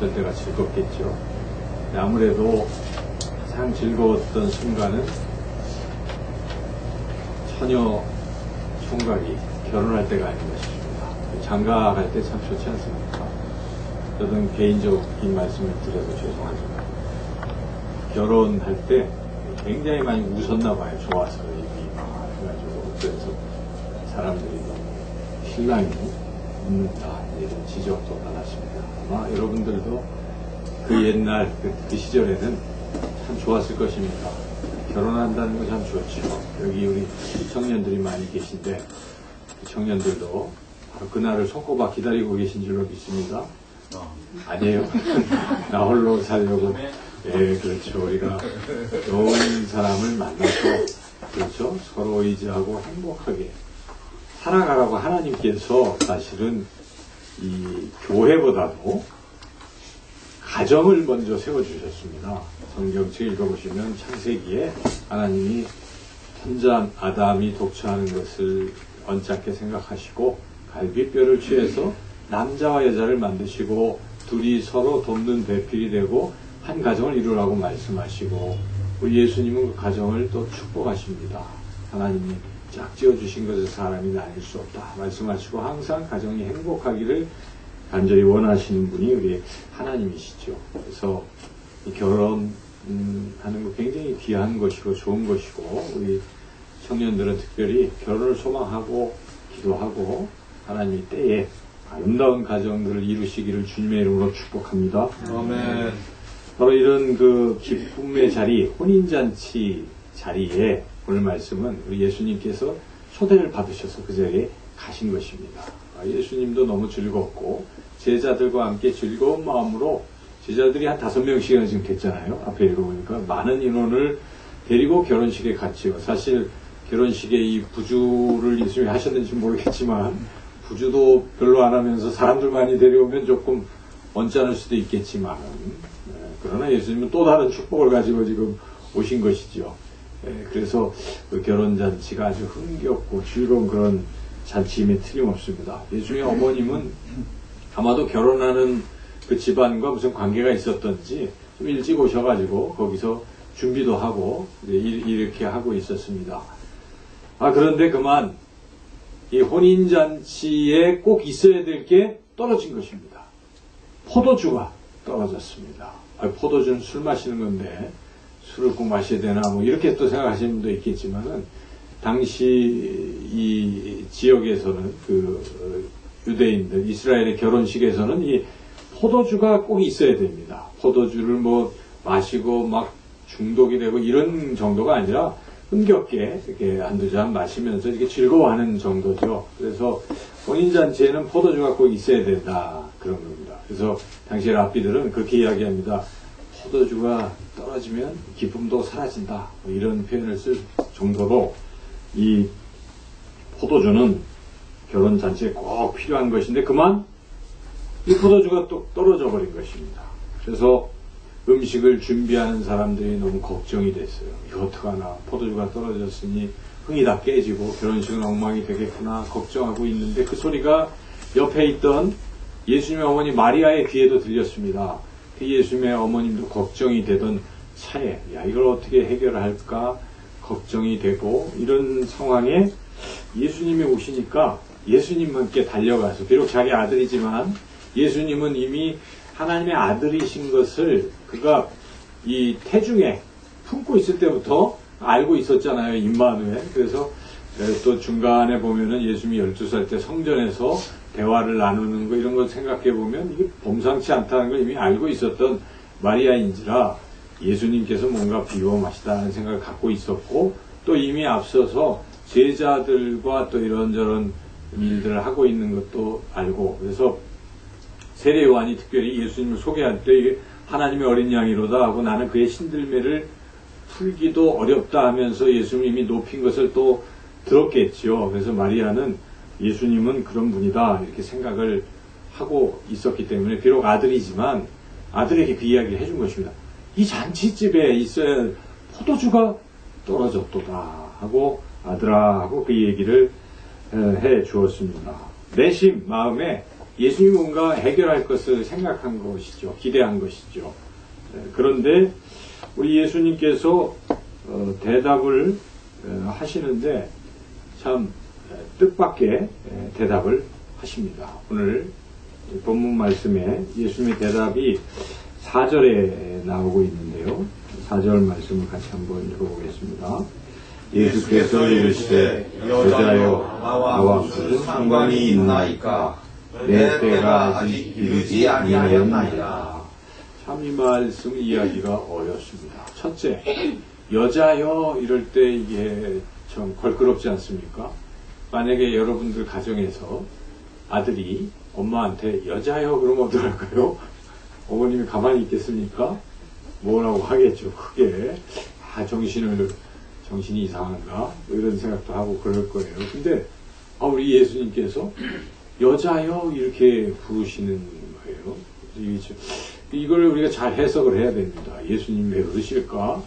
어떤 때가 즐겁겠죠. 아무래도 가장 즐거웠던 순간은 처녀 총각이 결혼할 때가 아닌가 싶습니다. 장가 갈 때 참 좋지 않습니까? 저는 개인적인 말씀을 드려도 죄송하지만 결혼할 때 굉장히 많이 웃었나 봐요. 좋아서 입이 막 해가지고. 그래서 사람들이 너무 신랑이 웃는다 이런 지적도 받았습니다. 아마 여러분들도 그 옛날 그 시절에는 참 좋았을 것입니다. 결혼한다는 거 참 좋죠. 여기 우리 청년들이 많이 계신데 그 청년들도 바로 그날을 손꼽아 기다리고 계신 줄로 믿습니다. 아니에요. 나 홀로 살려고. 예, 그렇죠. 우리가 좋은 사람을 만나서 그렇죠. 서로 의지하고 행복하게 살아가라고 하나님께서 사실은 이 교회보다도 가정을 먼저 세워주셨습니다. 성경책 읽어보시면 창세기에 하나님이 혼자 아담이 독처하는 것을 언짢게 생각하시고 갈빗뼈를 취해서 남자와 여자를 만드시고 둘이 서로 돕는 배필이 되고 한 가정을 이루라고 말씀하시고 우리 예수님은 그 가정을 또 축복하십니다. 하나님이 짝지어 주신 것을 사람이 나뉠 수 없다 말씀하시고 항상 가정이 행복하기를 간절히 원하시는 분이 우리 하나님이시죠. 그래서 이 결혼하는 거 굉장히 귀한 것이고 좋은 것이고 우리 청년들은 특별히 결혼을 소망하고 기도하고 하나님의 때에 아름다운 가정들을 이루시기를 주님의 이름으로 축복합니다. 아멘. 바로 이런 그 기쁨의 자리, 혼인잔치 자리에 오늘 말씀은 우리 예수님께서 초대를 받으셔서 그 자리에 가신 것입니다. 예수님도 너무 즐겁고 제자들과 함께 즐거운 마음으로 제자들이 한 5명씩이나 지금 됐잖아요. 앞에 읽어보니까 많은 인원을 데리고 결혼식에 갔지요. 사실 결혼식에 이 부주를 예수님이 하셨는지 모르겠지만 부주도 별로 안 하면서 사람들 많이 데려오면 조금 언짢을 수도 있겠지만 그러나 예수님은 또 다른 축복을 가지고 지금 오신 것이죠. 그래서 그 결혼잔치가 아주 흥겹고 즐거운 그런 잔치임에 틀림없습니다. 예수님의 어머님은 아마도 결혼하는 그 집안과 무슨 관계가 있었던지 좀 일찍 오셔가지고 거기서 준비도 하고 이렇게 하고 있었습니다. 그런데 그만 이 혼인잔치에 꼭 있어야 될 게 떨어진 것입니다. 포도주가 떨어졌습니다. 포도주는 술 마시는 건데 술을 꼭 마셔야 되나 뭐 이렇게 또 생각하시는 분도 있겠지만은 당시 이 지역에서는 그 유대인들 이스라엘의 결혼식에서는 이 포도주가 꼭 있어야 됩니다. 포도주를 뭐 마시고 막 중독이 되고 이런 정도가 아니라 흥겹게 이렇게 한두 잔 마시면서 이렇게 즐거워하는 정도죠. 그래서 혼인잔치에는 포도주가 꼭 있어야 된다 그런 겁니다. 그래서 당시 랍비들은 그렇게 이야기합니다. 포도주가 떨어지면 기쁨도 사라진다 뭐 이런 표현을 쓸 정도로 이 포도주는 결혼잔치에 꼭 필요한 것인데 그만 이 포도주가 또 떨어져 버린 것입니다. 그래서 음식을 준비하는 사람들이 너무 걱정이 됐어요. 이거 어떡하나 포도주가 떨어졌으니 흥이 다 깨지고 결혼식은 엉망이 되겠구나 걱정하고 있는데 그 소리가 옆에 있던 예수님의 어머니 마리아의 귀에도 들렸습니다. 그 예수님의 어머님도 걱정이 되던 차에 이걸 어떻게 해결할까 걱정이 되고 이런 상황에 예수님이 오시니까 예수님께 달려가서 비록 자기 아들이지만 예수님은 이미 하나님의 아들이신 것을 그가 이 태중에 품고 있을 때부터 알고 있었잖아요. 임마누엘. 그래서 또 중간에 보면은 예수님이 12살 때 성전에서 대화를 나누는 거 이런 걸 생각해 보면 이게 범상치 않다는 걸 이미 알고 있었던 마리아인지라 예수님께서 뭔가 비범하시다는 생각을 갖고 있었고 또 이미 앞서서 제자들과 또 이런저런 일들을 하고 있는 것도 알고 그래서 세례 요한이 특별히 예수님을 소개할 때 하나님의 어린 양이로다 하고 나는 그의 신들매를 풀기도 어렵다 하면서 예수님이 높인 것을 또 들었겠지요. 그래서 마리아는 예수님은 그런 분이다 이렇게 생각을 하고 있었기 때문에 비록 아들이지만 아들에게 그 이야기를 해준 것입니다. 이 잔치집에 있어야 할 포도주가 떨어졌도다 하고 아들아 하고 그 얘기를 해 주었습니다. 내심 마음에 예수님이 뭔가 해결할 것을 생각한 것이죠. 기대한 것이죠. 그런데 우리 예수님께서 대답을 하시는데 참 뜻밖의 대답을 하십니다. 오늘 본문 말씀에 예수님의 대답이 4절에 나오고 있는데요. 4절 말씀을 같이 한번 읽어보겠습니다. 예수께서 이르시되 여자여 나와 무슨 상관이 있나이까 내 때가 아직 이르지 아니하였나이다. 참 이 말씀 이해하기가 어렵습니다. 첫째, 여자여 이럴 때 이게 좀 걸끄럽지 않습니까? 만약에 여러분들 가정에서 아들이 엄마한테 여자여 그러면 어떡할까요? 어머님이 가만히 있겠습니까? 뭐라고 하겠죠. 크게 정신이 이상한가? 뭐 이런 생각도 하고 그럴 거예요. 근데 우리 예수님께서 여자여 이렇게 부르시는 거예요. 이걸 우리가 잘 해석을 해야 됩니다. 예수님 왜 그러실까?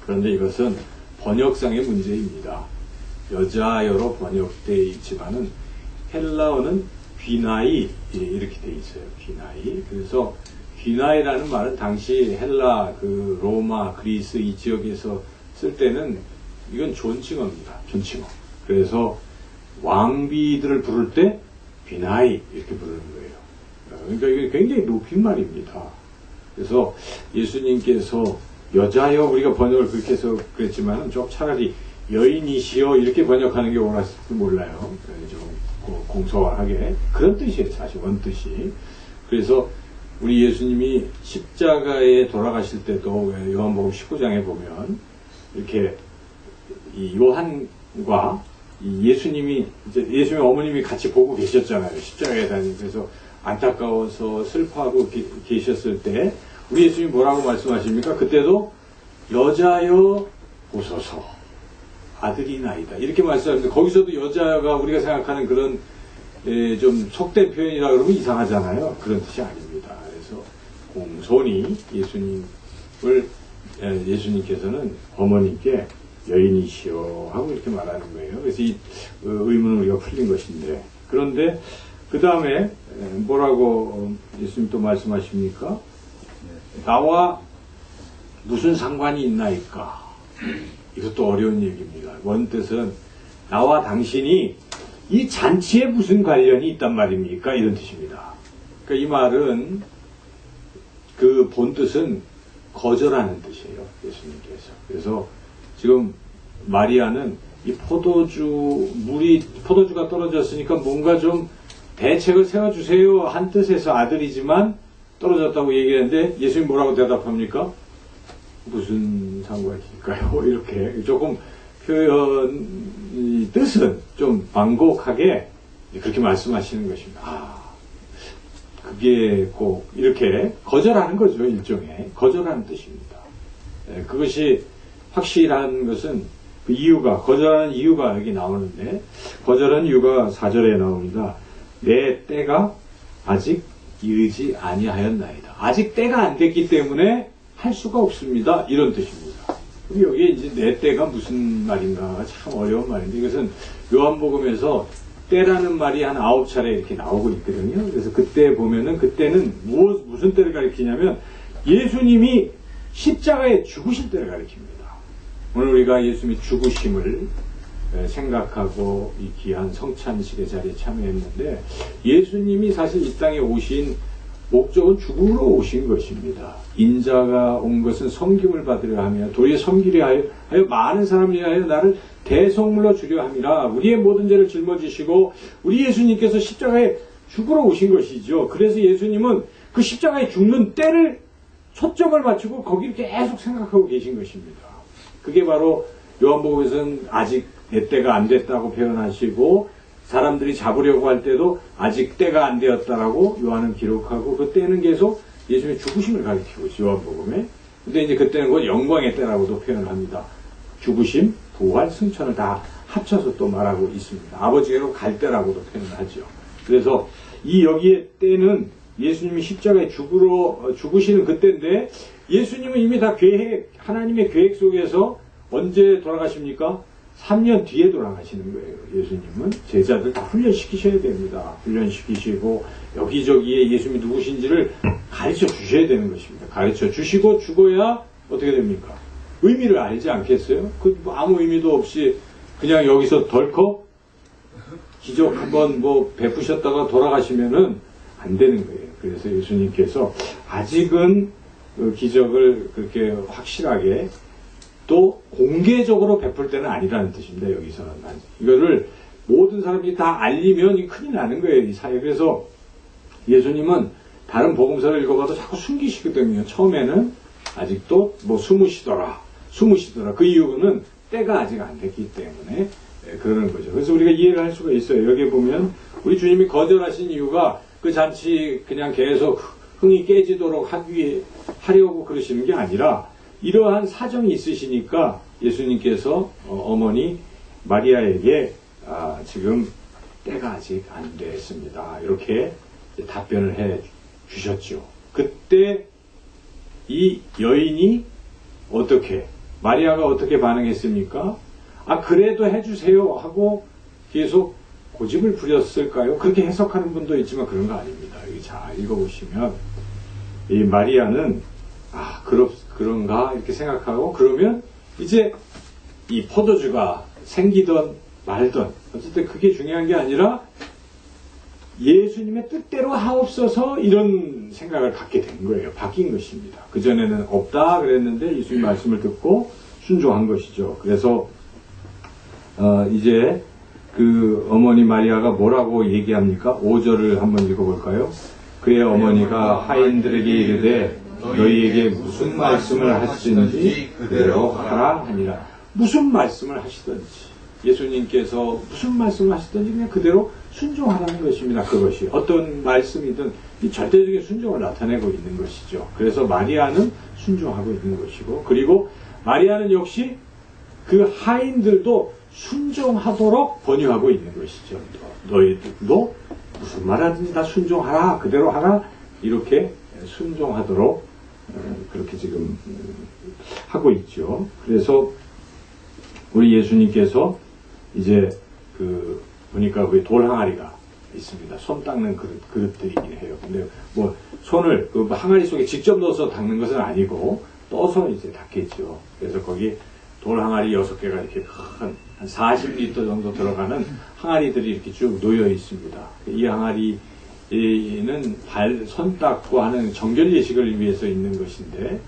그런데 이것은 번역상의 문제입니다. 여자여로 번역되어 있지만은 헬라어는 귀나이 이렇게 되어 있어요. 귀나이. 그래서 귀나이라는 말은 당시 헬라, 로마, 그리스 이 지역에서 쓸 때는 이건 존칭어입니다. 존칭어. 그래서 왕비들을 부를 때 귀나이 이렇게 부르는 거예요. 그러니까 이게 굉장히 높인 말입니다. 그래서 예수님께서 여자여 우리가 번역을 그렇게 해서 그랬지만은 좀 차라리 여인이시여 이렇게 번역하는 게 옳았을지 몰라요. 좀 공손하게 그런 뜻이에요. 사실 원뜻이. 그래서 우리 예수님이 십자가에 돌아가실 때도 요한복음 19장에 보면 이렇게 이 요한과 이 예수님이 이제 예수님의 어머님이 같이 보고 계셨잖아요. 십자가에 다니면서. 그래서 안타까워서 슬퍼하고 계셨을 때 우리 예수님이 뭐라고 말씀하십니까? 그때도 여자여 보소서 아들이 나이다 이렇게 말씀하는데 거기서도 여자가 우리가 생각하는 그런 좀 속된 표현이라 그러면 이상하잖아요. 그런 뜻이 아닙니다. 그래서 공손히 예수님께서는 어머니께 여인이시여 하고 이렇게 말하는 거예요. 그래서 이 의문은 우리가 풀린 것인데 그런데 그 다음에 뭐라고 예수님 또 말씀하십니까? 나와 무슨 상관이 있나이까? 이것도 어려운 얘기입니다. 원뜻은 나와 당신이 이 잔치에 무슨 관련이 있단 말입니까? 이런 뜻입니다. 그러니까 이 말은 그 본뜻은 거절하는 뜻이에요. 예수님께서. 그래서 지금 마리아는 이 포도주가 떨어졌으니까 뭔가 좀 대책을 세워주세요 한 뜻에서 아들이지만 떨어졌다고 얘기했는데 예수님 뭐라고 대답합니까? 무슨 상관일까요? 이렇게 조금 표현 뜻은 좀 완곡하게 그렇게 말씀하시는 것입니다. 그게 꼭 이렇게 거절하는 거죠. 일종의 거절하는 뜻입니다. 그것이 확실한 것은 그 이유가 거절하는 이유가 여기 나오는데 거절하는 이유가 4절에 나옵니다. 내 때가 아직 이르지 아니하였나이다. 아직 때가 안 됐기 때문에 할 수가 없습니다. 이런 뜻입니다. 여기에 이제 내 때가 무슨 말인가가 참 어려운 말인데 이것은 요한복음에서 때라는 말이 한 9차례 이렇게 나오고 있거든요. 그래서 그때 보면은 그때는 무슨 때를 가리키냐면 예수님이 십자가에 죽으실 때를 가리킵니다. 오늘 우리가 예수님이 죽으심을 생각하고 이 귀한 성찬식의 자리에 참여했는데 예수님이 사실 이 땅에 오신 목적은 죽으러 오신 것입니다. 인자가 온 것은 섬김을 받으려 하며 도리어 섬기려 하여 많은 사람을 위하여 나를 대속물로 주려 함이라. 우리의 모든 죄를 짊어지시고 우리 예수님께서 십자가에 죽으러 오신 것이죠. 그래서 예수님은 그 십자가에 죽는 때를 초점을 맞추고 거기를 계속 생각하고 계신 것입니다. 그게 바로 요한복음에서는 아직 내 때가 안 됐다고 표현하시고 사람들이 잡으려고 할 때도 아직 때가 안 되었다라고 요한은 기록하고 그 때는 계속 예수님의 죽으심을 가리키고 있어요. 요한복음에. 근데 이제 그때는 곧 영광의 때라고도 표현을 합니다. 죽으심, 부활, 승천을 다 합쳐서 또 말하고 있습니다. 아버지께로 갈 때라고도 표현을 하죠. 그래서 이 여기에 때는 예수님이 십자가에 죽으시는 그때인데 예수님은 이미 다 하나님의 계획 속에서 언제 돌아가십니까? 3년 뒤에 돌아가시는 거예요. 예수님은 제자들 다 훈련시키셔야 됩니다. 훈련시키시고 여기저기에 예수님이 누구신지를 가르쳐 주셔야 되는 것입니다. 가르쳐 주시고 죽어야 어떻게 됩니까? 의미를 알지 않겠어요? 뭐 아무 의미도 없이 그냥 여기서 덜컥 기적 한번 뭐 베푸셨다가 돌아가시면은 안 되는 거예요. 그래서 예수님께서 아직은 그 기적을 그렇게 확실하게 또 공개적으로 베풀 때는 아니라는 뜻입니다. 여기서는 이거를 모든 사람들이 다 알리면 큰일 나는 거예요. 이 사회. 그래서 예수님은 다른 복음서를 읽어봐도 자꾸 숨기시거든요. 처음에는 아직도 뭐 숨으시더라. 그 이유는 때가 아직 안 됐기 때문에 그러는 거죠. 그래서 우리가 이해를 할 수가 있어요. 여기 보면 우리 주님이 거절하신 이유가 그 잔치 그냥 계속 흥이 깨지도록 하려고 그러시는 게 아니라 이러한 사정이 있으시니까 예수님께서 어머니 마리아에게 지금 때가 아직 안 됐습니다. 이렇게 답변을 해 주셨죠. 그때 이 여인이 마리아가 어떻게 반응했습니까? 그래도 해주세요 하고 계속 고집을 부렸을까요? 그렇게 해석하는 분도 있지만 그런 거 아닙니다. 여기 잘 읽어보시면 이 마리아는 그런가 이렇게 생각하고 그러면 이제 이 포도주가 생기던 말던 어쨌든 그게 중요한 게 아니라 예수님의 뜻대로 하옵소서 이런 생각을 갖게 된 거예요. 바뀐 것입니다. 그전에는 없다 그랬는데 예수님 말씀을 듣고 순종한 것이죠. 그래서 이제 그 어머니 마리아가 뭐라고 얘기합니까? 5절을 한번 읽어볼까요? 그의 어머니가 하인들에게 이르되 너희에게 무슨 말씀을 하시든지 그대로 하라 하니라. 무슨 말씀을 하시든지 예수님께서 무슨 말씀을 하시든지 그냥 그대로 순종하라는 것입니다. 그것이 어떤 말씀이든 이 절대적인 순종을 나타내고 있는 것이죠. 그래서 마리아는 순종하고 있는 것이고 그리고 마리아는 역시 그 하인들도 순종하도록 권유하고 있는 것이죠. 너희들도 무슨 말하든지 다 순종하라 그대로 하라 이렇게 순종하도록 그렇게 지금 하고 있죠. 그래서 우리 예수님께서 이제 보니까 그 돌 항아리가 있습니다. 손 닦는 그릇들이긴 해요. 근데 뭐 손을 그 항아리 속에 직접 넣어서 닦는 것은 아니고 떠서 이제 닦겠죠. 그래서 거기 돌 항아리 6개가 이렇게 큰 한 40리터 정도 들어가는 항아리들이 이렇게 쭉 놓여 있습니다. 이 항아리는 손 닦고 하는 정결 예식을 위해서 있는 것인데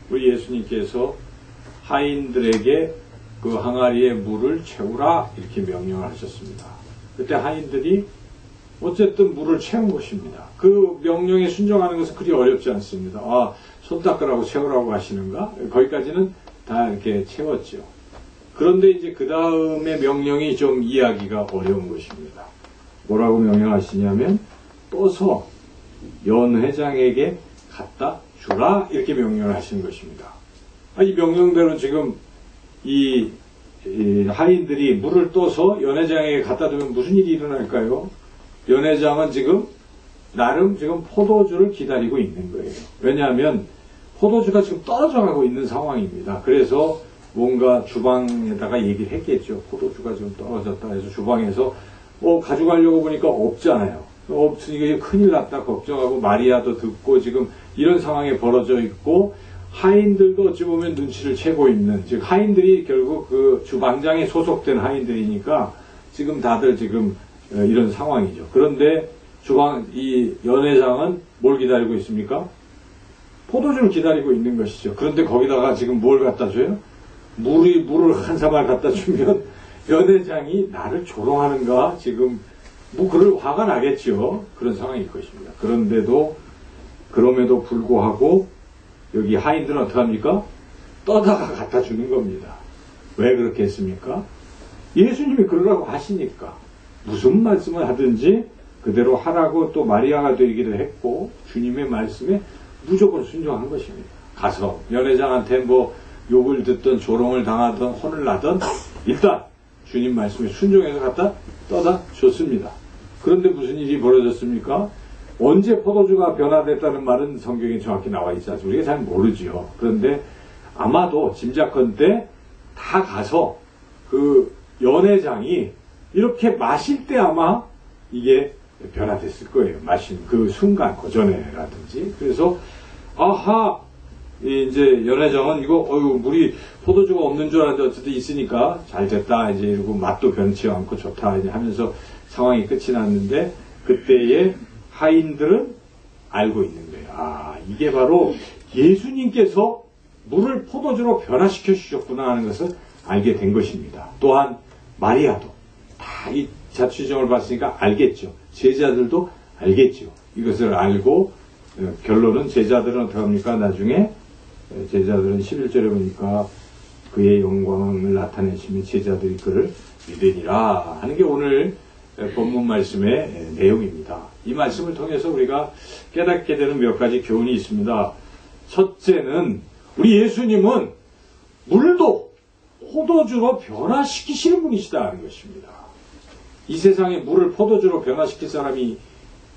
우리 예수님께서 하인들에게 그 항아리에 물을 채우라 이렇게 명령을 하셨습니다. 그때 하인들이 어쨌든 물을 채운 것입니다. 그 명령에 순종하는 것은 그리 어렵지 않습니다. 손 닦으라고 채우라고 하시는가? 거기까지는 다 이렇게 채웠죠. 그런데 이제 그 다음에 명령이 좀 이해하기가 어려운 것입니다. 뭐라고 명령하시냐면 떠서 연회장에게 갖다 주라 이렇게 명령을 하시는 것입니다. 이 명령대로 지금 이 하인들이 물을 떠서 연회장에게 갖다 두면 무슨 일이 일어날까요? 연회장은 지금 나름 지금 포도주를 기다리고 있는 거예요. 왜냐하면 포도주가 지금 떨어져 가고 있는 상황입니다. 그래서 뭔가 주방에다가 얘기를 했겠죠. 포도주가 지금 떨어졌다 해서 주방에서 가져가려고 보니까 없잖아요. 없으니까 큰일 났다 걱정하고 마리아도 듣고 지금 이런 상황에 벌어져 있고 하인들도 어찌 보면 눈치를 채고 있는 즉 하인들이 결국 그 주방장에 소속된 하인들이니까 지금 다들 지금 이런 상황이죠. 그런데 이 연회장은 뭘 기다리고 있습니까? 포도주를 기다리고 있는 것이죠. 그런데 거기다가 지금 뭘 갖다 줘요? 물을 한 사발 갖다 주면 연회장이 나를 조롱하는가 지금 그럴 화가 나겠죠. 그런 상황일 것입니다. 그럼에도 불구하고 여기 하인들은 어떡합니까? 떠다가 갖다 주는 겁니다. 왜 그렇게 했습니까? 예수님이 그러라고 하시니까 무슨 말씀을 하든지 그대로 하라고 또 마리아가 되기도 했고 주님의 말씀에 무조건 순종한 것입니다. 가서 연회장한테 욕을 듣던 조롱을 당하던 혼을 나던 일단 주님 말씀에 순종해서 갖다 떠다 줬습니다. 그런데 무슨 일이 벌어졌습니까? 언제 포도주가 변화됐다는 말은 성경에 정확히 나와 있지 않습니까? 우리가 잘 모르죠. 그런데 아마도 짐작컨대 다 가서 그 연회장이 이렇게 마실 때 아마 이게 변화됐을 거예요. 마신 그 순간, 그 전에라든지. 그래서, 아하, 이제 연회장은 이거, 물이 포도주가 없는 줄 알았는데 어쨌든 있으니까 잘 됐다. 이제 이러고 맛도 변치 않고 좋다. 이제 하면서 상황이 끝이 났는데, 그때의 하인들은 알고 있는 거예요. 아, 이게 바로 예수님께서 물을 포도주로 변화시켜 주셨구나 하는 것을 알게 된 것입니다. 또한 마리아도 다 이 자취정을 봤으니까 알겠죠. 제자들도 알겠죠. 이것을 알고 결론은 제자들은 어떻게 합니까? 나중에 제자들은 11절에 보니까 그의 영광을 나타내시며 제자들이 그를 믿으니라 하는 게 오늘 본문 말씀의 내용입니다. 이 말씀을 통해서 우리가 깨닫게 되는 몇 가지 교훈이 있습니다. 첫째는 우리 예수님은 물도 포도주로 변화시키시는 분이시다는 것입니다. 이 세상에 물을 포도주로 변화시킬 사람이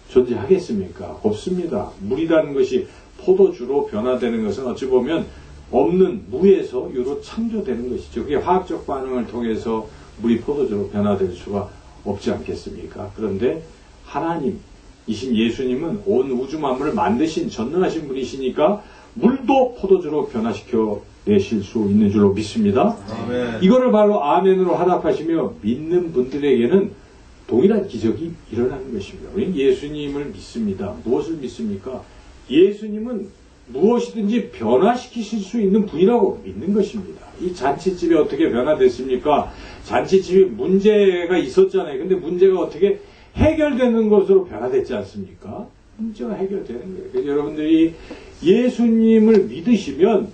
존재하겠습니까? 없습니다. 물이라는 것이 포도주로 변화되는 것은 어찌 보면 없는 무에서 유로 창조되는 것이죠. 그게 화학적 반응을 통해서 물이 포도주로 변화될 수가 없지 않겠습니까? 그런데 하나님이신 예수님은 온 우주 만물을 만드신 전능하신 분이시니까 물도 포도주로 변화시켜 내실 수 있는 줄로 믿습니다. 아멘. 이거를 바로 아멘으로 화답하시며 믿는 분들에게는 동일한 기적이 일어나는 것입니다. 우리는 예수님을 믿습니다. 무엇을 믿습니까? 예수님은 무엇이든지 변화시키실 수 있는 분이라고 믿는 것입니다. 이 잔치집이 어떻게 변화됐습니까? 잔치집이 문제가 있었잖아요. 근데 문제가 어떻게 해결되는 것으로 변화됐지 않습니까? 문제가 해결되는 거예요. 그래서 여러분들이 예수님을 믿으시면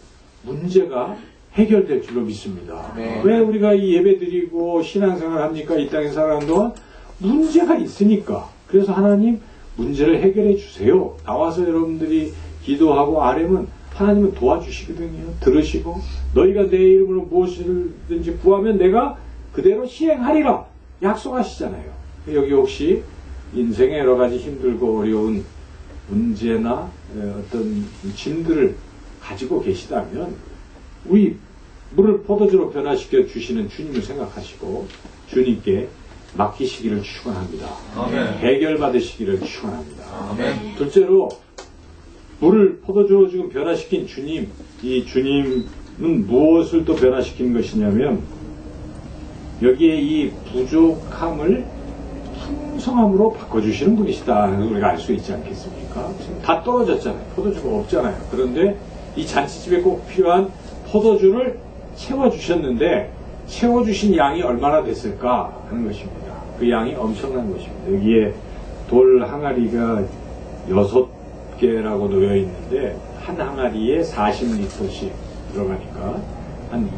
문제가 해결될 줄로 믿습니다. 네. 왜 우리가 이 예배 드리고 신앙생활 합니까? 이 땅에 살아가는 동안 문제가 있으니까. 그래서 하나님 문제를 해결해 주세요. 나와서 여러분들이 기도하고 아뢰면 하나님은 도와주시거든요. 들으시고 너희가 내 이름으로 무엇이든지 구하면 내가 그대로 시행하리라 약속하시잖아요. 여기 혹시 인생의 여러 가지 힘들고 어려운 문제나 어떤 짐들을 가지고 계시다면 우리 물을 포도주로 변화시켜 주시는 주님을 생각하시고 주님께 맡기시기를 축원합니다. 해결받으시기를 축원합니다. 둘째로 물을 포도주로 지금 변화시킨 주님, 이 주님은 무엇을 또 변화시킨 것이냐면 여기에 이 부족함을 풍성함으로 바꿔주시는 분이시다. 우리가 알 수 있지 않겠습니까? 지금 다 떨어졌잖아요. 포도주가 없잖아요. 그런데 이 잔치집에 꼭 필요한 포도주를 채워주셨는데 채워주신 양이 얼마나 됐을까 하는 것입니다. 그 양이 엄청난 것입니다. 여기에 돌 항아리가 6개라고 놓여 있는데 한 항아리에 40리터씩 들어가니까 한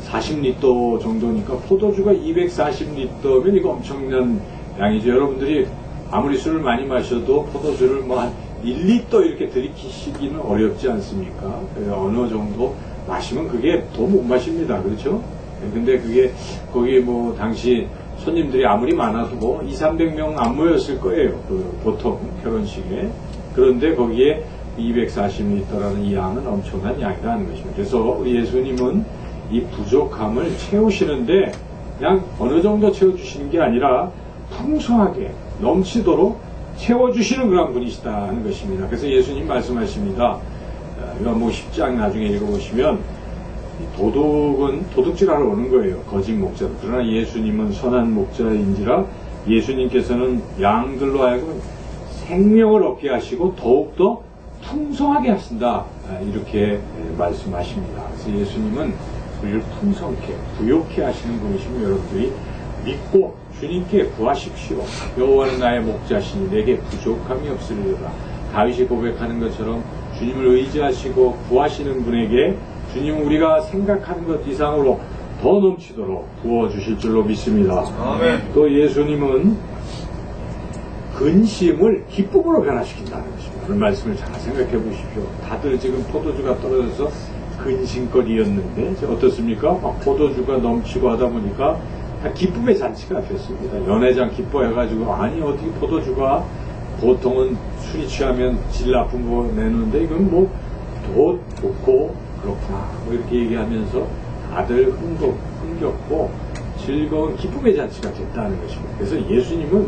240리터 정도니까 포도주가 240리터면 이거 엄청난 양이죠. 여러분들이 아무리 술을 많이 마셔도 포도주를 뭐 한 1리터 이렇게 들이키시기는 어렵지 않습니까? 어느 정도 마시면 그게 더 못 마십니다. 그렇죠? 근데 그게 거기 뭐 당시 손님들이 아무리 많아도 뭐 200~300명 안 모였을 거예요. 보통 결혼식에. 그런데 거기에 240리터라는 이 양은 엄청난 양이라는 것입니다. 그래서 우리 예수님은 이 부족함을 채우시는데 그냥 어느 정도 채워주시는 게 아니라 풍성하게 넘치도록 채워주시는 그런 분이시다는 것입니다. 그래서 예수님 말씀하십니다. 요한복음 10장 나중에 읽어보시면 도둑은 도둑질하러 오는 거예요. 거짓 목자로. 그러나 예수님은 선한 목자인지라 예수님께서는 양들로 하여금 생명을 얻게 하시고 더욱더 풍성하게 하신다. 이렇게 말씀하십니다. 그래서 예수님은 우리를 풍성케 부욕케 하시는 분이시면 여러분들이 믿고 주님께 구하십시오. 여호와는 나의 목자시니 내게 부족함이 없으리로다. 다윗이 고백하는 것처럼 주님을 의지하시고 구하시는 분에게 주님은 우리가 생각하는 것 이상으로 더 넘치도록 부어주실 줄로 믿습니다. 아멘. 또 예수님은 근심을 기쁨으로 변화시킨다는 것입니다. 그런 말씀을 잘 생각해 보십시오. 다들 지금 포도주가 떨어져서 근심거리였는데 어떻습니까? 막 포도주가 넘치고 하다 보니까 다 기쁨의 잔치가 됐습니다. 연회장 기뻐해가지고 아니 어떻게 포도주가 보통은 술이 취하면 질 나쁜 거 내는데 이건 뭐 더 좋고 그렇구나 뭐 이렇게 얘기하면서 다들 섬겼고 즐거운 기쁨의 잔치가 됐다는 것입니다. 그래서 예수님은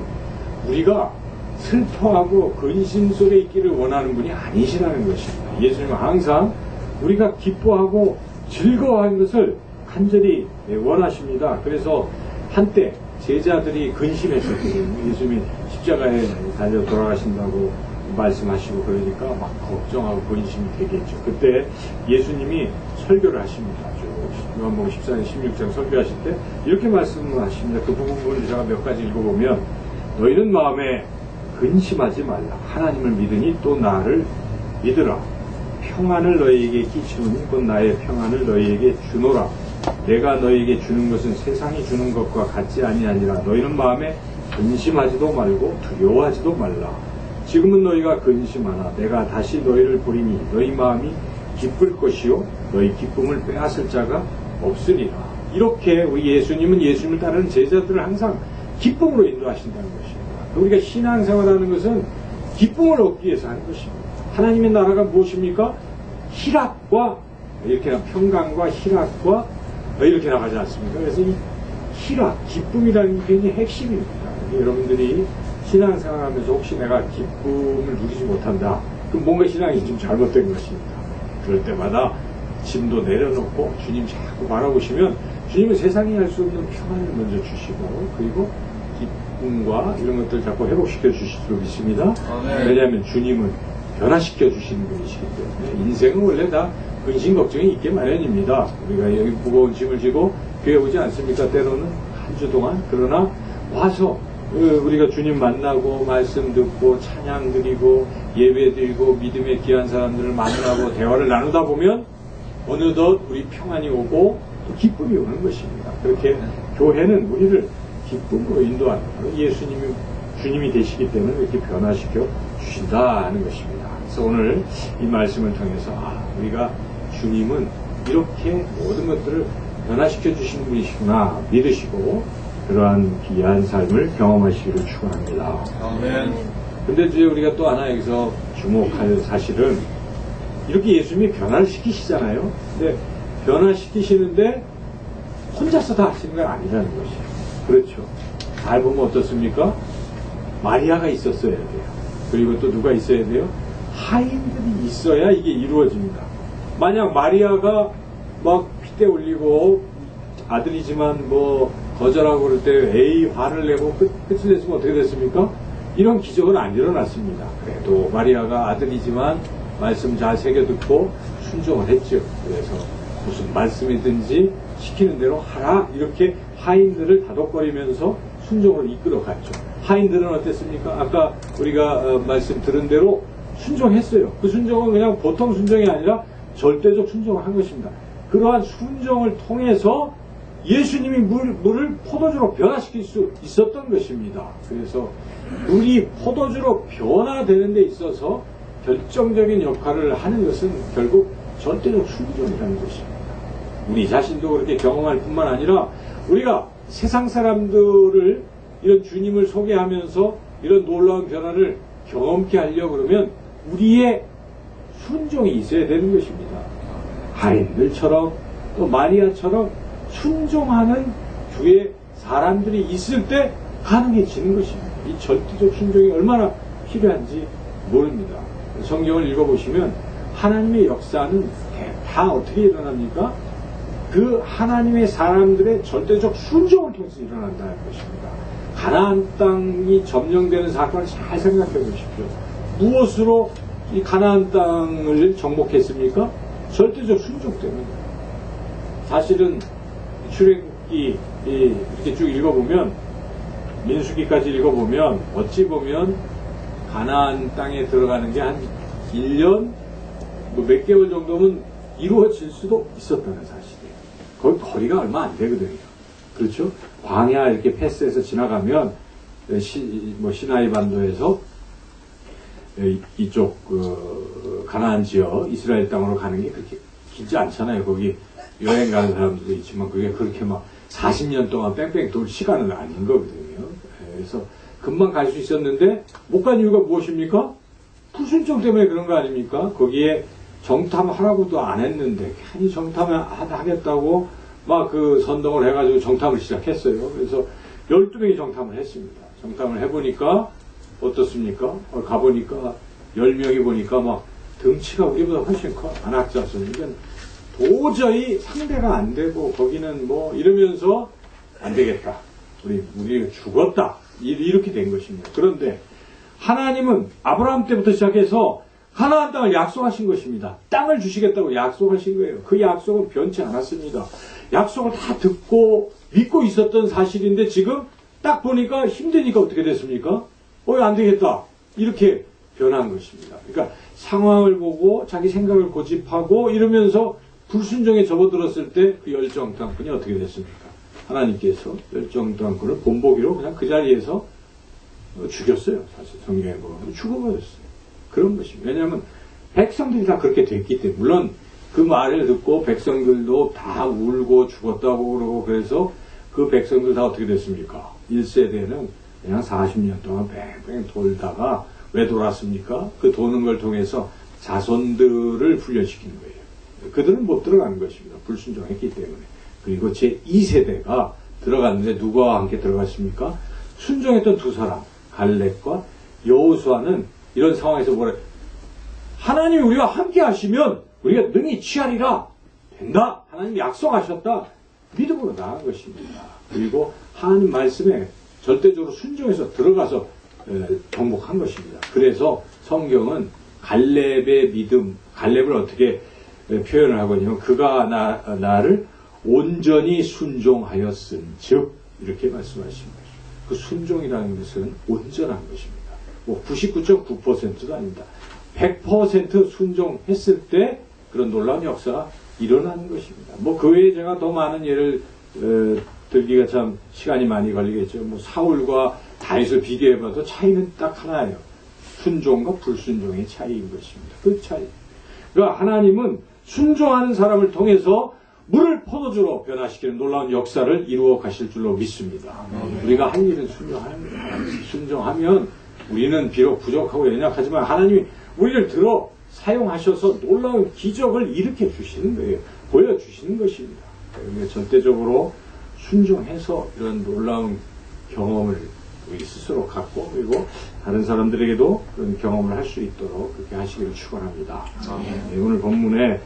우리가 슬퍼하고 근심 속에 있기를 원하는 분이 아니시라는 것입니다. 예수님은 항상 우리가 기뻐하고 즐거워하는 것을 간절히 원하십니다. 그래서 한때 제자들이 근심했었거든요. 예수님이 십자가에 달려 돌아가신다고 말씀하시고 그러니까 막 걱정하고 근심이 되겠죠. 그때 예수님이 설교를 하십니다. 요한복음 14장 16장 설교하실 때 이렇게 말씀을 하십니다. 그 부분을 제가 몇 가지 읽어보면 너희는 마음에 근심하지 말라. 하나님을 믿으니 또 나를 믿으라. 평안을 너희에게 끼치노니 곧 나의 평안을 너희에게 주노라. 내가 너희에게 주는 것은 세상이 주는 것과 같지 아니하니라. 너희는 마음에 근심하지도 말고 두려워하지도 말라. 지금은 너희가 근심하나 내가 다시 너희를 보리니 너희 마음이 기쁠 것이요 너희 기쁨을 빼앗을 자가 없으리라. 이렇게 우리 예수님은 예수님을 따르는 제자들을 항상 기쁨으로 인도하신다는 것입니다. 우리가 신앙생활하는 것은 기쁨을 얻기 위해서 하는 것입니다. 하나님의 나라가 무엇입니까? 희락과 이렇게 평강과 희락과 이렇게 나가지 않습니까? 그래서 이 희락, 기쁨이라는 게 굉장히 핵심입니다. 여러분들이 신앙생활하면서 혹시 내가 기쁨을 누리지 못한다. 그럼 뭔가 신앙이 좀 잘못된 것입니다. 그럴 때마다 짐도 내려놓고 주님 자꾸 바라보시면 주님은 세상이 할 수 없는 평안을 먼저 주시고 그리고 기쁨과 이런 것들을 자꾸 회복시켜 주실 수 있습니다. 왜냐하면 주님은 변화시켜 주시는 분이시기 때문에 인생은 원래 다 근심 걱정이 있게 마련입니다. 우리가 여기 무거운 짐을 지고 교회 오지 않습니까? 때로는 한 주 동안. 그러나 와서 우리가 주님 만나고 말씀 듣고 찬양 드리고 예배 드리고 믿음의 귀한 사람들을 만나고 대화를 나누다 보면 어느덧 우리 평안이 오고 또 기쁨이 오는 것입니다. 그렇게 교회는 우리를 기쁨으로 인도하는 주님이 되시기 때문에 이렇게 변화시켜 주신다 하는 것입니다. 그래서 오늘 이 말씀을 통해서 우리가 주님은 이렇게 모든 것들을 변화시켜 주시는 분이시구나 믿으시고 그러한 귀한 삶을 경험하시기를 축원합니다. 아멘. 근데 이제 우리가 또 하나 여기서 주목할 사실은 이렇게 예수님이 변화를 시키시잖아요. 근데 변화시키시는데 혼자서 다 하시는 건 아니라는 것이에요. 그렇죠. 잘 보면 어떻습니까? 마리아가 있었어야 돼요. 그리고 또 누가 있어야 돼요? 하인들이 있어야 이게 이루어집니다. 만약 마리아가 막 핏대 올리고 아들이지만 뭐 거절하고 그럴 때 에이 화를 내고 끝을 냈으면 어떻게 됐습니까? 이런 기적은 안 일어났습니다. 그래도 마리아가 아들이지만 말씀 잘 새겨듣고 순종을 했죠. 그래서 무슨 말씀이든지 시키는 대로 하라 이렇게 하인들을 다독거리면서 순종을 이끌어갔죠. 하인들은 어땠습니까? 아까 우리가 말씀 들은 대로 순종했어요. 그 순종은 그냥 보통 순종이 아니라 절대적 순종을 한 것입니다. 그러한 순종을 통해서 예수님이 물을 포도주로 변화시킬 수 있었던 것입니다. 그래서 물이 포도주로 변화되는 데 있어서 결정적인 역할을 하는 것은 결국 절대적 순종이라는 것입니다. 우리 자신도 그렇게 경험할 뿐만 아니라 우리가 세상 사람들을 이런 주님을 소개하면서 이런 놀라운 변화를 경험케 하려고 그러면 우리의 순종이 있어야 되는 것입니다. 하인들처럼 또 마리아처럼 순종하는 주의 사람들이 있을 때 가능해지는 것입니다. 이 절대적 순종이 얼마나 필요한지 모릅니다. 성경을 읽어보시면 하나님의 역사는 다 어떻게 일어납니까? 그 하나님의 사람들의 절대적 순종을 통해서 일어난다는 것입니다. 가나안 땅이 점령되는 사건을 잘 생각해 보십시오. 무엇으로 이 가나안 땅을 정복했습니까? 절대적 순종 때문에. 사실은 출애굽기 이렇게 쭉 읽어보면 민수기까지 읽어보면 어찌 보면 가나안 땅에 들어가는 게 한 1년 뭐 몇 개월 정도면 이루어질 수도 있었다는 사실이에요. 거기 거리가 얼마 안 되거든요. 그렇죠? 광야 이렇게 패스해서 지나가면 시나이 반도에서 이쪽 가나안 지역 이스라엘 땅으로 가는 게 그렇게 길지 않잖아요. 거기 여행 가는 사람들도 있지만 그게 그렇게 막 40년 동안 뺑뺑 돌 시간은 아닌 거거든요. 그래서 금방 갈 수 있었는데 못 간 이유가 무엇입니까? 불순종 때문에 그런 거 아닙니까? 거기에 정탐하라고도 안 했는데 괜히 정탐하겠다고 막 그 선동을 해가지고 정탐을 시작했어요. 그래서 12명이 정탐을 했습니다. 정탐을 해보니까 어떻습니까? 가보니까 10명이 보니까 막 등치가 우리보다 훨씬 커. 안악자수니까 도저히 상대가 안 되고 거기는 뭐 이러면서 안 되겠다. 우리 죽었다. 이렇게 된 것입니다. 그런데 하나님은 아브라함 때부터 시작해서 가나안 땅을 약속하신 것입니다. 땅을 주시겠다고 약속하신 거예요. 그 약속은 변치 않았습니다. 약속을 다 듣고 믿고 있었던 사실인데 지금 딱 보니까 힘드니까 어떻게 됐습니까? 안 되겠다. 이렇게 변한 것입니다. 그러니까 상황을 보고 자기 생각을 고집하고 이러면서 불순종에 접어들었을 때 그 열정탐꾼이 어떻게 됐습니까? 하나님께서 열정탐꾼을 본보기로 그냥 그 자리에서 죽였어요. 사실 성경에 보면 죽어버렸어요. 그런 것입니다. 왜냐하면 백성들이 다 그렇게 됐기 때문에 물론 그 말을 듣고 백성들도 다 울고 죽었다고 그러고 그래서 그 백성들 다 어떻게 됐습니까? 1세대는 그냥 40년 동안 뺑뺑 돌다가 왜 돌았습니까? 그 도는 걸 통해서 자손들을 훈련시키는 거예요. 그들은 못 들어가는 것입니다. 불순종했기 때문에. 그리고 제2세대가 들어갔는데 누구와 함께 들어갔습니까? 순종했던 두 사람, 갈렙과 여호수아는 이런 상황에서 뭐래? 하나님이 우리와 함께 하시면 우리가 능히 취하리라. 된다. 하나님 약속하셨다. 믿음으로 나간 것입니다. 그리고 하나님 말씀에 절대적으로 순종해서 들어가서 정복한 것입니다. 그래서 성경은 갈렙의 믿음, 갈렙을 어떻게 표현을 하고 있냐면 그가 나를 온전히 순종하였은즉 이렇게 말씀하십니다. 그 순종이라는 것은 온전한 것입니다. 뭐 99.9%도 아닙니다. 100% 순종했을 때 그런 놀라운 역사가 일어나는 것입니다. 뭐 그 외에 제가 더 많은 예를 들기가 참 시간이 많이 걸리겠죠. 뭐 사울과 다윗을 비교해봐도 차이는 딱 하나예요. 순종과 불순종의 차이인 것입니다. 그 차이. 그러니까 하나님은 순종하는 사람을 통해서 물을 포도주로 변화시키는 놀라운 역사를 이루어 가실 줄로 믿습니다. 우리가 할 일은 순종하는 거예요. 순종하면 우리는 비록 부족하고 연약하지만 하나님이 우리를 들어 사용하셔서 놀라운 기적을 일으켜 주시는 거예요. 보여주시는 것입니다. 그러니까 절대적으로 순종해서 이런 놀라운 경험을 우리 스스로 갖고 그리고 다른 사람들에게도 그런 경험을 할 수 있도록 그렇게 하시기를 축원합니다. 오늘 본문에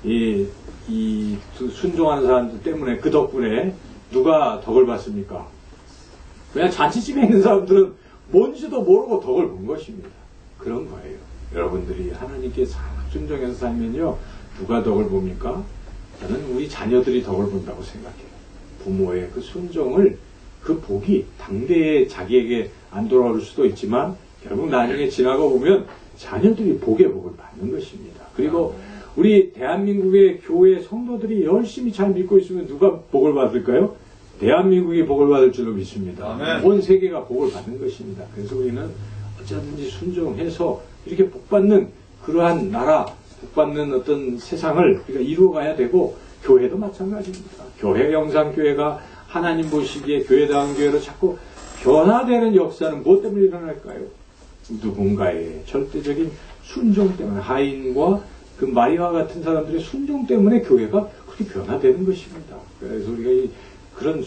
이 순종하는 사람들 때문에 그 덕분에 누가 덕을 받습니까? 그냥 잔치집에 있는 사람들은 뭔지도 모르고 덕을 본 것입니다. 그런 거예요. 여러분들이 하나님께 순종해서 살면요. 누가 덕을 봅니까? 저는 우리 자녀들이 덕을 본다고 생각해요. 부모의 그 순종을 그 복이 당대에 자기에게 안 돌아올 수도 있지만 결국 나중에 지나고 보면 자녀들이 복의 복을 받는 것입니다. 그리고 우리 대한민국의 교회 성도들이 열심히 잘 믿고 있으면 누가 복을 받을까요? 대한민국이 복을 받을 줄로 믿습니다. 온 세계가 복을 받는 것입니다. 그래서 우리는 어쩌든지 순종해서 이렇게 복받는 그러한 나라, 복받는 어떤 세상을 우리가 이루어가야 되고 교회도 마찬가지입니다. 교회 영상교회가 하나님 보시기에 교회다운 교회로 자꾸 변화되는 역사는 무엇 때문에 일어날까요? 누군가의 절대적인 순종 때문에 하인과 그 마리아와 같은 사람들의 순종 때문에 교회가 그렇게 변화되는 것입니다. 그래서 우리가 그런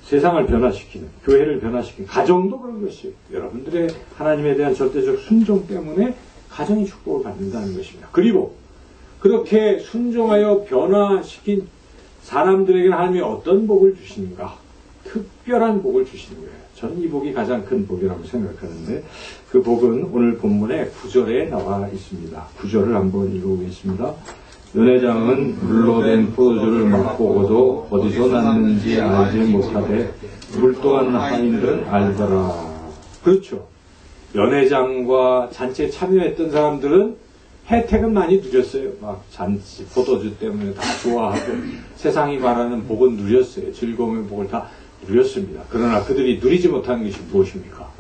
세상을 변화시키는, 교회를 변화시키는, 가정도 그런 것이에요. 여러분들의 하나님에 대한 절대적 순종 때문에 가정이 축복을 받는다는 것입니다. 그리고 그렇게 순종하여 변화시킨 사람들에게는 하나님이 어떤 복을 주시는가? 특별한 복을 주시는 거예요. 저는 이 복이 가장 큰 복이라고 생각하는데 그 복은 오늘 본문의 9절에 나와 있습니다. 9절을 한번 읽어보겠습니다. 연회장은 물로 된 포도주를 맛보고도 어디서 났는지 알지 못하되 물도한 하인들은 알더라. 그렇죠. 연회장과 잔치에 참여했던 사람들은 혜택은 많이 누렸어요. 막 잔치, 포도주 때문에 다 좋아하고 세상이 말하는 복은 누렸어요. 즐거움의 복을 다 누렸습니다. 그러나 그들이 누리지 못하는 것이 무엇입니까?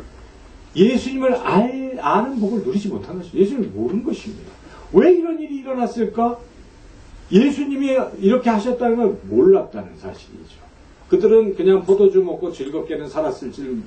예수님을 아는 복을 누리지 못한 것입니다. 예수님을 모르는 것입니다. 왜 이런 일이 일어났을까? 예수님이 이렇게 하셨다는 걸 몰랐다는 사실이죠. 그들은 그냥 포도주 먹고 즐겁게는 살았을 줄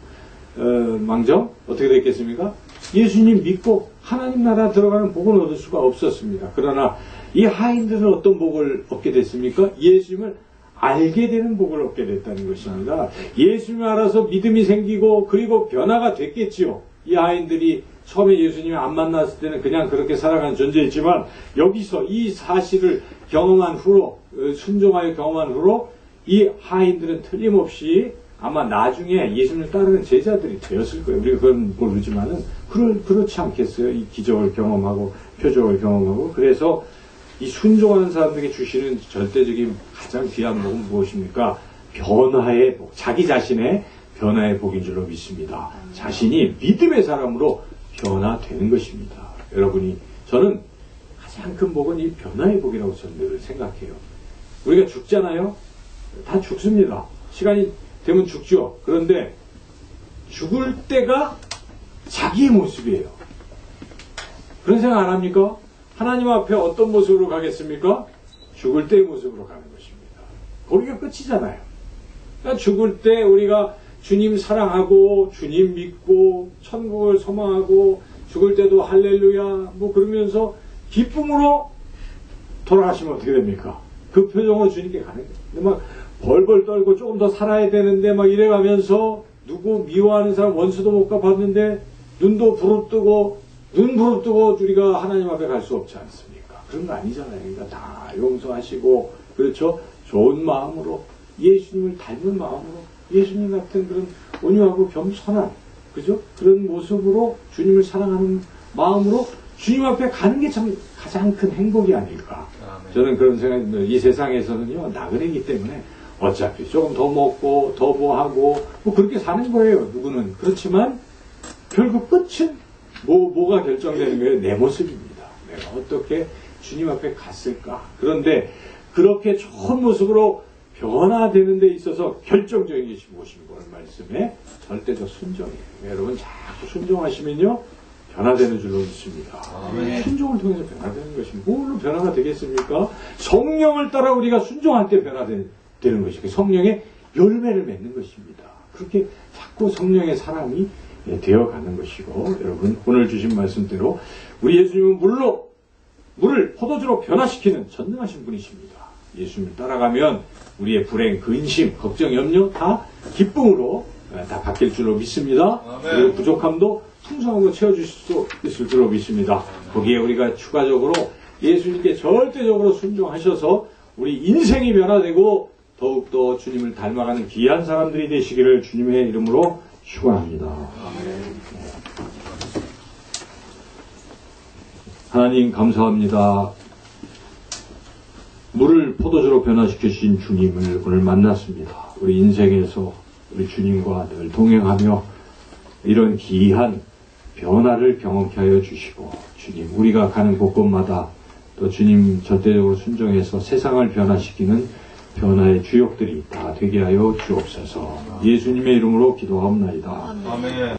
망정 어떻게 됐겠습니까? 예수님 믿고 하나님 나라 들어가는 복은 얻을 수가 없었습니다. 그러나 이 하인들은 어떤 복을 얻게 됐습니까? 예수님을 알게 되는 복을 얻게 됐다는 것입니다. 예수님을 알아서 믿음이 생기고 그리고 변화가 됐겠지요. 이 하인들이 처음에 예수님을 안 만났을 때는 그냥 그렇게 살아가는 존재였지만 여기서 이 사실을 경험한 후로, 순종하여 경험한 후로 이 하인들은 틀림없이 아마 나중에 예수님을 따르는 제자들이 되었을 거예요. 우리가 그건 모르지만은 그렇지 않겠어요. 이 기적을 경험하고 표적을 경험하고. 그래서 이 순종하는 사람들에게 주시는 절대적인 가장 귀한 복은 무엇입니까? 변화의 복, 자기 자신의 변화의 복인 줄로 믿습니다. 자신이 믿음의 사람으로 변화되는 것입니다. 여러분이, 저는 가장 큰 복은 이 변화의 복이라고 저는 늘 생각해요. 우리가 죽잖아요. 다 죽습니다. 시간이 되면 죽죠. 그런데 죽을 때가 자기의 모습이에요. 그런 생각 안 합니까? 하나님 앞에 어떤 모습으로 가겠습니까? 죽을 때의 모습으로 가는 것입니다. 거기가 끝이잖아요. 그러니까 죽을 때 우리가 주님 사랑하고 주님 믿고 천국을 소망하고 죽을 때도 할렐루야 뭐 그러면서 기쁨으로 돌아가시면 어떻게 됩니까? 그 표정으로 주님께 가는 거예요. 근데 막 벌벌 떨고 조금 더 살아야 되는데 막 이래가면서 누구 미워하는 사람 원수도 못 갚았는데 눈도 부릅뜨고 눈 부릅뜨고 우리가 하나님 앞에 갈 수 없지 않습니까? 그런 거 아니잖아요. 그러니까 다 용서하시고 그렇죠? 좋은 마음으로 예수님을 닮은 마음으로 예수님 같은 그런 온유하고 겸손한 그죠? 그런 모습으로 주님을 사랑하는 마음으로 주님 앞에 가는 게 참 가장 큰 행복이 아닐까. 저는 그런 생각이 듭니다. 이 세상에서는요 나그네이기 때문에 어차피 조금 더 먹고 더 뭐 하고 뭐 그렇게 사는 거예요. 누구는. 그렇지만 결국 끝은 뭐가 결정되는 거예요? 내 모습입니다. 내가 어떻게 주님 앞에 갔을까? 그런데 그렇게 좋은 모습으로 변화되는 데 있어서 결정적인 것이 무엇입니까? 오늘 말씀에 절대적 순종이에요. 여러분 자꾸 순종하시면요 변화되는 줄로 믿습니다. 순종을 통해서 변화되는 것입니다. 뭘로 변화가 되겠습니까? 성령을 따라 우리가 순종할 때 변화되는 것이고 성령의 열매를 맺는 것입니다. 그렇게 자꾸 성령의 사람이 되어가는 것이고 여러분 오늘 주신 말씀대로 우리 예수님은 물을 포도주로 변화시키는 전능하신 분이십니다. 예수님을 따라가면 우리의 불행, 근심, 걱정, 염려 다 기쁨으로 다 바뀔 줄로 믿습니다. 그리고 부족함도 풍성함으로 채워주실 수 있을 줄로 믿습니다. 거기에 우리가 추가적으로 예수님께 절대적으로 순종하셔서 우리 인생이 변화되고 더욱더 주님을 닮아가는 귀한 사람들이 되시기를 주님의 이름으로 축원합니다. 하나님 감사합니다. 물을 포도주로 변화시켜 주신 주님을 오늘 만났습니다. 우리 인생에서 우리 주님과 늘 동행하며 이런 귀한 변화를 경험케 하여 주시고 주님 우리가 가는 곳곳마다 또 주님 절대적으로 순종해서 세상을 변화시키는 변화의 주역들이 다 되게 하여 주옵소서. 예수님의 이름으로 기도하옵나이다. 아멘.